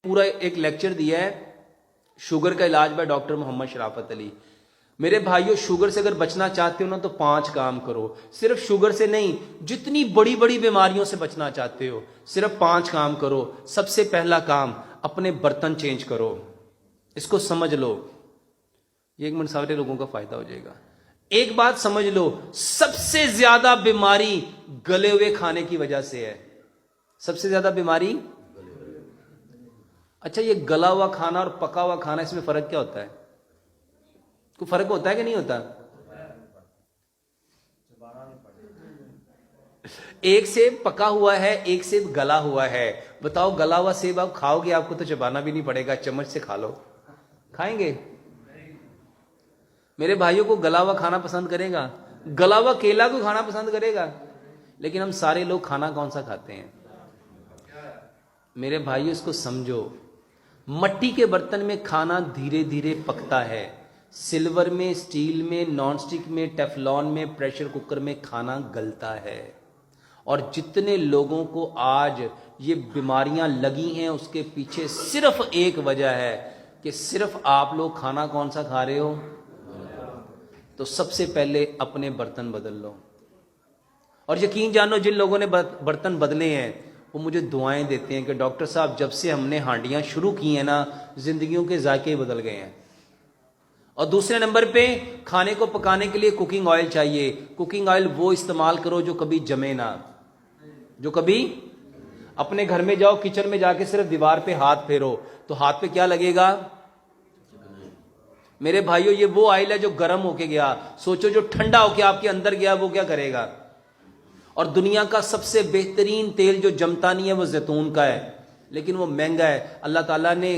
पूरा एक लेक्चर दिया है शुगर का इलाज बाय डॉक्टर मोहम्मद शराफत अली। मेरे भाइयों, शुगर से अगर बचना चाहते हो ना तो 5 काम करो। सिर्फ शुगर से नहीं, जितनी बड़ी बड़ी बीमारियों से बचना चाहते हो सिर्फ 5 काम करो। सबसे पहला काम, अपने बर्तन चेंज करो। इसको समझ लो, ये 1 मिनट सारे लोगों का फायदा हो जाएगा। एक बात समझ लो, सबसे ज्यादा बीमारी गले हुए खाने की वजह से है। सबसे ज्यादा बीमारी। अच्छा, ये गला हुआ खाना और पका हुआ खाना, इसमें फर्क क्या होता है? कोई फर्क होता है कि नहीं होता? एक सेब पका हुआ है, एक सेब गला हुआ है। बताओ, गला हुआ सेब आप खाओगे, आपको तो चबाना भी नहीं पड़ेगा, चम्मच से खा लो। खाएंगे? मेरे भाइयों को गला हुआ खाना पसंद करेगा? गला हुआ केला को खाना पसंद करेगा? लेकिन हम सारे लोग खाना कौन सा खाते हैं? मेरे भाइयों, इसको समझो, मट्टी के बर्तन में खाना धीरे धीरे पकता है। सिल्वर में, स्टील में, नॉन स्टिक में, टेफलॉन में, प्रेशर कुकर में खाना गलता है। और जितने लोगों को आज ये बीमारियां लगी हैं, उसके पीछे सिर्फ एक वजह है कि सिर्फ आप लोग खाना कौन सा खा रहे हो। तो सबसे पहले अपने बर्तन बदल लो। और यकीन जानो, जिन लोगों ने बर्तन बदले हैं वो मुझे दुआएं देते हैं कि डॉक्टर साहब, जब से हमने हांडियां शुरू की हैं ना, जिंदगियों के जायके बदल गए हैं। और दूसरे नंबर पे, खाने को पकाने के लिए कुकिंग ऑयल चाहिए। कुकिंग ऑयल वो इस्तेमाल करो जो कभी जमे ना, जो कभी। अपने घर में जाओ, किचन में जाके सिर्फ दीवार पे हाथ फेरो तो हाथ पे क्या लगेगा? मेरे भाइयों, ये वो ऑयल है जो गर्म होके गया। सोचो, जो ठंडा होके आपके अंदर गया वो क्या करेगा? और दुनिया का सबसे बेहतरीन तेल जो जमता नहीं है वो जैतून का है, लेकिन वो महंगा है। अल्लाह ताला ने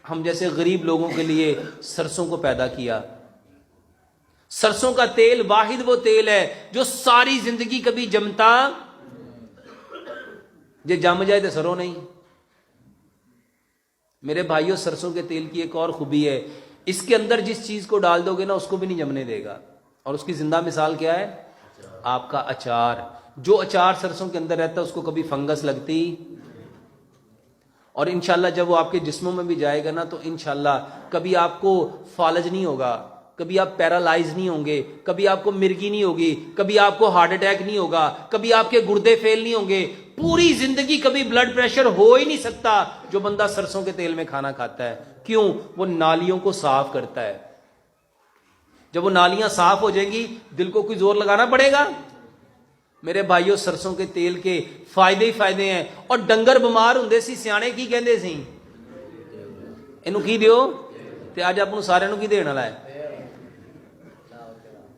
हम जैसे गरीब लोगों के लिए सरसों को पैदा किया। सरसों का तेल वाहिद वो तेल है जो सारी जिंदगी कभी जमता, जे जम जाए तो सरो नहीं। मेरे भाइयों, सरसों के तेल की एक और खूबी है, इसके अंदर जिस चीज को डाल दोगे ना उसको भी नहीं जमने देगा। और उसकी जिंदा मिसाल क्या है? आपका अचार। जो अचार सरसों के अंदर रहता है उसको कभी फंगस लगती। और इंशाल्लाह जब वो आपके जिस्मों में भी जाएगा ना तो इंशाल्लाह कभी आपको फालज नहीं होगा, कभी आप पैरालाइज नहीं होंगे, कभी आपको मिर्गी नहीं होगी, कभी आपको हार्ट अटैक नहीं होगा, कभी आपके गुर्दे फेल नहीं होंगे। पूरी जिंदगी कभी ब्लड प्रेशर हो ही नहीं सकता जो बंदा सरसों के तेल में खाना खाता है। क्यों? वो नालियों को साफ करता है। जब वो नालियां साफ हो जाएंगी, दिल को कोई जोर लगाना पड़ेगा? मेरे भाइयों, सरसों के तेल के फायदे ही फायदे हैं। और डंगर बीमार हुंदे सी, सियाणे की कहंदे सी, इनू की दियो, ते अज आपां नूं सारिआं नूं की देण वाला है।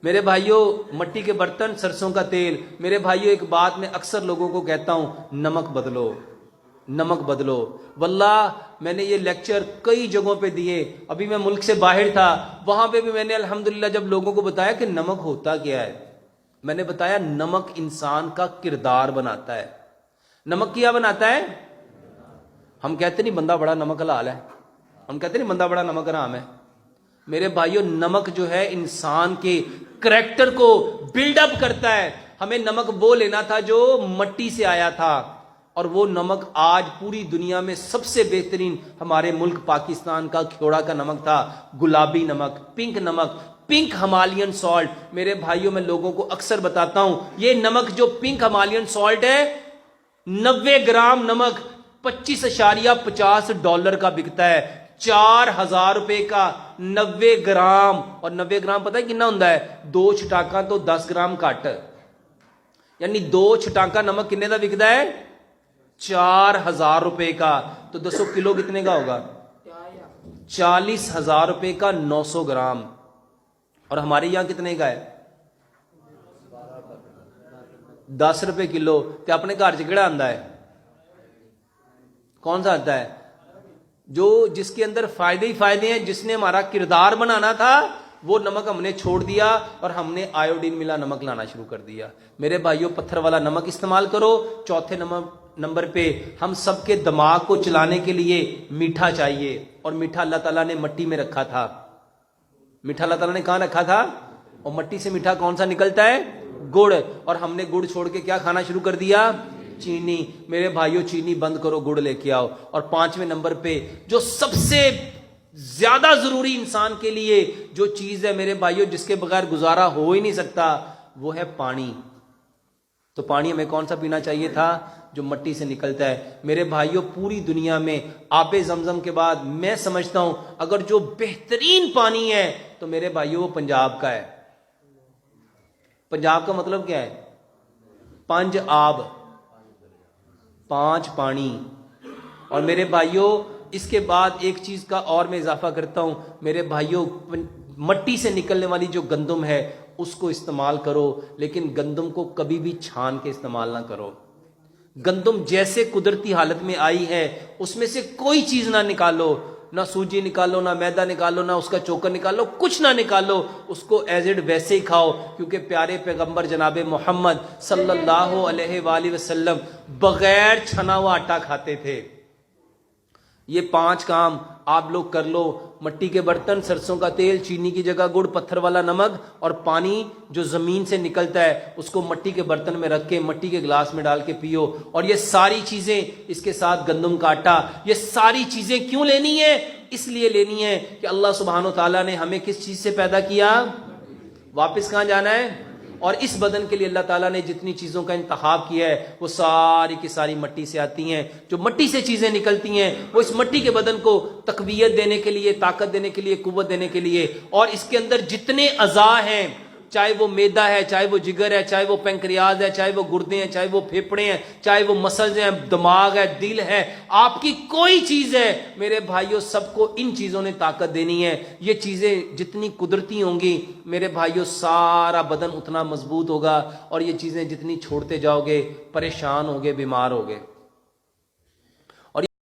मेरे भाइयों, मट्टी के बर्तन, सरसों का तेल। मेरे भाइयों, एक बात मैं अक्सर लोगों को कहता हूं, नमक बदलो, नमक बदलो। वल्लाह मैंने ये लेक्चर कई जगहों पे दिए। अभी मैं मुल्क से बाहर था, वहां पे भी मैंने अल्हम्दुलिल्लाह जब लोगों को बताया कि नमक होता क्या है, मैंने बताया नमक इंसान का किरदार बनाता है। नमक क्या बनाता है? हम कहते नहीं बंदा बड़ा नमक हलाल है, हम कहते नहीं बंदा बड़ा नमक हराम है। मेरे भाइयों, नमक जो है इंसान के करैक्टर को बिल्डअप करता है। हमें नमक वो लेना था जो मट्टी से आया था, और वो नमक आज पूरी दुनिया में सबसे बेहतरीन हमारे मुल्क पाकिस्तान का खेड़ा का नमक था, गुलाबी नमक, पिंक नमक, पिंक हिमालयन सॉल्ट। मेरे भाइयों, मैं लोगों को अक्सर बताता हूं, ये नमक जो पिंक हिमालयन सॉल्ट है, 90 ग्राम नमक $25.50 का बिकता है। 4000 रुपए का 90 ग्राम। और 90 ग्राम पता है कितना होता है? 2 छटाका तो 10 ग्राम घट, यानी 2 छटाका नमक कितने का बिकता है? 4000 रुपए का। तो 200 किलो कितने का होगा? 40,000 रुपए का 900 ग्राम। और हमारे यहां कितने का है? 10 रुपए किलो। तो अपने घर च केड़ा आंदा है? कौन सा आता है? जो जिसके अंदर फायदे ही फायदे हैं। जिसने हमारा किरदार बनाना था वो नमक हमने छोड़ दिया और हमने आयोडीन मिला नमक लाना शुरू कर दिया। मेरे भाइयों, पत्थर वाला नमक इस्तेमाल करो। चौथे नंबर पे, हम सबके दिमाग को चलाने के लिए मीठा चाहिए, और मीठा अल्लाह ताला ने मट्टी में रखा था। मीठा अल्लाह ताला ने कहां रखा था? और मट्टी से मीठा कौन सा निकलता है? गुड़। और हमने गुड़ छोड़ के क्या खाना शुरू कर दिया? چینی. میرے بھائیوں چینی بند کرو, گڑ لے کے آؤ. اور 5ویں نمبر پہ جو سب سے زیادہ ضروری انسان کے لیے جو چیز ہے میرے بھائیوں, جس کے بغیر گزارا ہو ہی نہیں سکتا, وہ ہے پانی. تو پانی ہمیں کون سا پینا چاہیے تھا؟ جو مٹی سے نکلتا ہے. میرے بھائیوں پوری دنیا میں آب زمزم کے بعد میں سمجھتا ہوں اگر جو بہترین پانی ہے تو میرے بھائیوں وہ پنجاب کا ہے. پنجاب کا مطلب کیا ہے؟ 5 آب 5 پانی. اور میرے بھائیوں اس کے بعد ایک چیز کا اور میں اضافہ کرتا ہوں, میرے بھائیوں مٹی سے نکلنے والی جو گندم ہے اس کو استعمال کرو, لیکن گندم کو کبھی بھی چھان کے استعمال نہ کرو. گندم جیسے قدرتی حالت میں آئی ہے اس میں سے کوئی چیز نہ نکالو, نہ سوجی نکالو, نہ میدا نکالو, نہ اس کا چوکر نکالو, کچھ نہ نکالو, اس کو ایز اٹ ویسے ہی کھاؤ. کیونکہ پیارے پیغمبر جناب محمد صلی اللہ علیہ وآلہ وسلم بغیر چھنا ہوا آٹا کھاتے تھے. یہ 5 کام آپ لوگ کر لو. مٹی کے برتن, سرسوں کا تیل, چینی کی جگہ گڑ, پتھر والا نمک, اور پانی جو زمین سے نکلتا ہے اس کو مٹی کے برتن میں رکھ کے مٹی کے گلاس میں ڈال کے پیو. اور یہ ساری چیزیں اس کے ساتھ گندم کا آٹا, یہ ساری چیزیں کیوں لینی ہے؟ اس لیے لینی ہے کہ اللہ سبحانہ و تعالیٰ نے ہمیں کس چیز سے پیدا کیا؟ واپس کہاں جانا ہے؟ اور اس بدن کے لیے اللہ تعالیٰ نے جتنی چیزوں کا انتخاب کیا ہے وہ ساری کی ساری مٹی سے آتی ہیں. جو مٹی سے چیزیں نکلتی ہیں وہ اس مٹی کے بدن کو تقویت دینے کے لیے, طاقت دینے کے لیے, قوت دینے کے لیے. اور اس کے اندر جتنے اعضاء ہیں, چاہے وہ میدا ہے, چاہے وہ جگر ہے, چاہے وہ پینکریاز ہے, چاہے وہ گردے ہیں, چاہے وہ پھیپھڑے ہیں, چاہے وہ مسلز ہیں, دماغ ہے, دل ہے, آپ کی کوئی چیز ہے میرے بھائیوں, سب کو ان چیزوں نے طاقت دینی ہے. یہ چیزیں جتنی قدرتی ہوں گی میرے بھائیوں سارا بدن اتنا مضبوط ہوگا, اور یہ چیزیں جتنی چھوڑتے جاؤ گے پریشان ہوگے, بیمار ہوگے.